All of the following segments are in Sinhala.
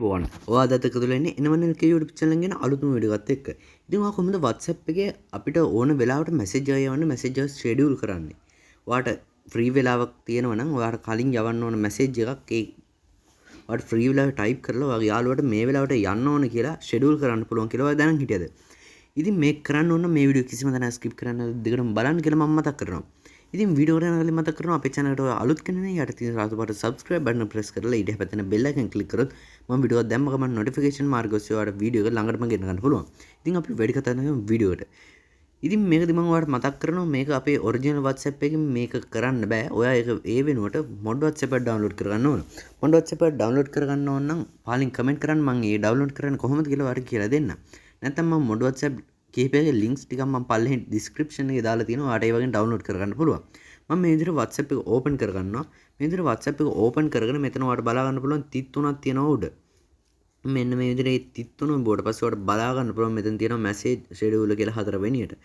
වුවන් ඔයා අද එකතු වෙලා ඉන්නේ එනවනේ YouTube channel එක ගැන අලුත්ම වීඩියෝ එකත් එක්ක. ඉතින් ඔයා කොහොමද WhatsApp එකේ අපිට ඕන වෙලාවට message එක යවන්න message එක schedule කරන්නේ? ඔයාට free වෙලාවක් තියෙනවා නම් ඔයාට කලින් යවන්න ඕන message එකක් ඔයාට free වෙලාවේ type කරලා ඔයාගේ යාළුවාට මේ වෙලාවට යන්න ඕන කියලා schedule කරන්න පුළුවන් කියලා ඔයා දැනන් හිටියද? ඉතින් මේක කරන්න ඕන මේ වීඩියෝ කිසිම තැනක skip කරන්න දෙකටම බලන්න කියලා මම මතක් කරනවා. ඉතින් වීඩියෝ එක යනකල් මතක් කරනවා අපේ channel එකට ඔයා අලුත් කෙනෙක් නම් යට තියෙන රතු පාට subscribe button press කරලා ඊට පැත්තේ bell icon click කරොත් මම වීඩියෝ එක දැම්ම ගමන් notification මාර්ග ඔස්සේ ඔයාලට වීඩියෝ එක ළඟටම ගෙන ගන්න පුළුවන්. ඉතින් අපි වැඩි කතා නැතුව වීඩියෝ එකට. ඉතින් මේකදී මම ඔයාලට මතක් කරනවා මේක අපේ original WhatsApp එකකින් මේක කරන්න බෑ. ඔයා ඒක ඒ වෙනුවට mod WhatsApp එක download කරගන්න ඕන. mod WhatsApp එක download කරගන්න ඕන නම් පාලින් comment කරන්න මම ඒ download කරන්නේ කොහොමද කියලා ඔයාලට කියලා දෙන්න. නැත්නම් මම mod WhatsApp කීපයක links ටිකක් මම පල්ලෙහා description එකේ දාලා තියෙනවා. ඔයාලට ඒ වගේ download කරගන්න පුළුවන්. මම මේ විදිහට WhatsApp එක open කරගන්නවා. මේ විදිහට WhatsApp එක open කරගෙන මෙතන ඔයාලට බලා ගන්න පුළුවන් තිත් තුනක් තියෙනවා උඩ. මෙන්න මේ විදිහට තිත් තුන බෝඩ පස්සේ ඔයාලට බලා ගන්න පුළුවන් මෙතන තියෙනවා message schedule කියලා හතර වෙනියට.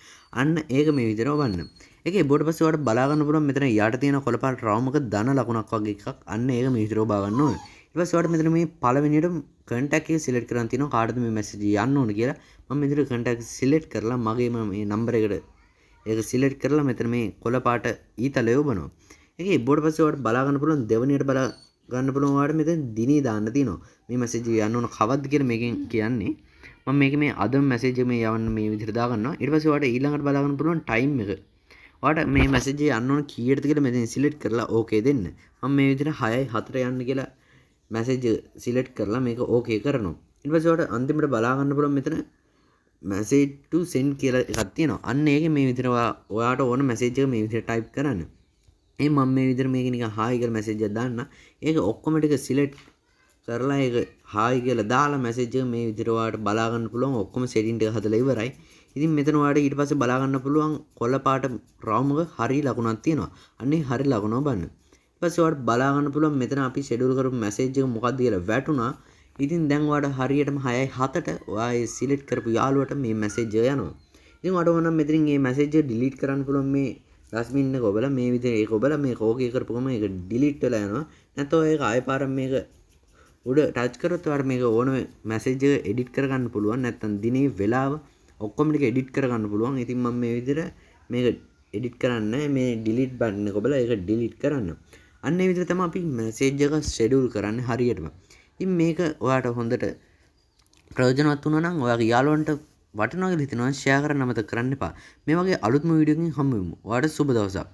අන්න ඒක මේ විදිහට වන්න. ඒකේ බෝඩ පස්සේ ඔයාලට බලා ගන්න පුළුවන් මෙතන යට තියෙන කොළපාට රවුමක ධන ලකුණක් වගේ එකක්. අන්න ඒක මේ විදිහට බා ගන්න ඕනේ. ඊට පස්සේ ඔයාලට මෙතන මේ පළවෙනියට contact එක select කරන් තියෙනවා කාටද මේ message යන්න ඕන කියලා. මම මේ විදිහට contact select කරලා මගේ මේ number එකට ඒක සිලෙක්ට් කරලා මෙතන මේ කොළ පාට ඊතලය යොබනවා. ඒකේ බෝඩ පස්සේ ඔයාලට බලා ගන්න පුළුවන් දෙවෙනියට බලා ගන්න පුළුවන් ඔයාලට මෙතන දිනේ දාන්න තියෙනවා. මේ මැසේජ් එක යන්න ඕන කවද්ද කියලා මේකෙන් කියන්නේ. මම මේක මේ අදම මැසේජ් එක මේ යවන්න මේ විදිහට දා ගන්නවා. ඊට පස්සේ ඔයාලට ඊළඟට බලා ගන්න පුළුවන් ටයිම් එක. ඔයාලට මේ මැසේජ් එක යන්න ඕන කීයටද කියලා මෙතන සිලෙක්ට් කරලා ඕකේ දෙන්න. මම මේ විදිහට 6:04 යන්න කියලා මැසේජ් සිලෙක්ට් කරලා මේක ඕකේ කරනවා. ඊට පස්සේ ඔයාලට අන්තිමට බලා ගන්න පුළුවන් මෙතන message to send කියලා එකක් තියෙනවා. අන්න ඒකේ මේ විදිහට ඔයාට ඕන message එක මේ විදිහට type කරන්න. මම මේ විදිහට මේක නිකන් hi කියලා message එකක් දාන්න. ඒක ඔක්කොම ටික select කරලා ඒක hi කියලා දාලා message එක මේ විදිහට ඔයාට බලා ගන්න පුළුවන්. ඔක්කොම setting ටික හදලා ඉවරයි. ඉතින් මෙතන ඔයාට ඊට පස්සේ බලා ගන්න පුළුවන් කොළ පාට රවුමක හරි ලකුණක් තියෙනවා. අන්න ඒ හරි ලකුණ බලන්න. ඊට පස්සේ ඔයාට බලා ගන්න පුළුවන් මෙතන අපි schedule කරපු message එක මොකක්ද කියලා වැටුණා. ඉතින් දැන් ඔයාට හරියටම 6:07ට ඔයා ඒ සිලෙක්ට් කරපු යාළුවට මේ මැසේජ් එක යනවා. ඉතින් ඔයාට ඕන නම් මෙතනින් මේ මැසේජ් එක ඩිලීට් කරන්න පුළුවන් මේ ඩස්ට්බින් එක ඔබලා මේ විදිහට ඒක ඔබලා මේක ඕකේ කරපුවම ඒක ඩිලීට් වෙලා යනවා. නැත්නම් ඒක ආයෙ පාරක් මේක උඩ ටච් කරොත් ඔයාට මේක ඕන මැසේජ් එක එඩිට් කරගන්න පුළුවන්. නැත්නම් දිනේ වෙලාව ඔක්කොම ටික එඩිට් කරගන්න පුළුවන්. ඉතින් මම මේ විදිහට මේක එඩිට් කරන්නේ මේ ඩිලීට් බටන් එක ඔබලා ඒක ඩිලීට් කරන්න. අන්න ඒ විදිහට තමයි අපි මැසේජ් එක ෂෙඩියුල් කරන්නේ හරියටම. ඉතින් මේක ඔයාට හොඳට ප්‍රයෝජනවත් වුණා නම් ඔයාගේ යාළුවන්ට වටිනවා කියලා හිතනවා ෂෙයා කරන්න අමතක කරන්න එපා. මේ වගේ අලුත්ම වීඩියෝ එකකින් හම්බ වෙමු. ඔයාට සුබ දවසක්.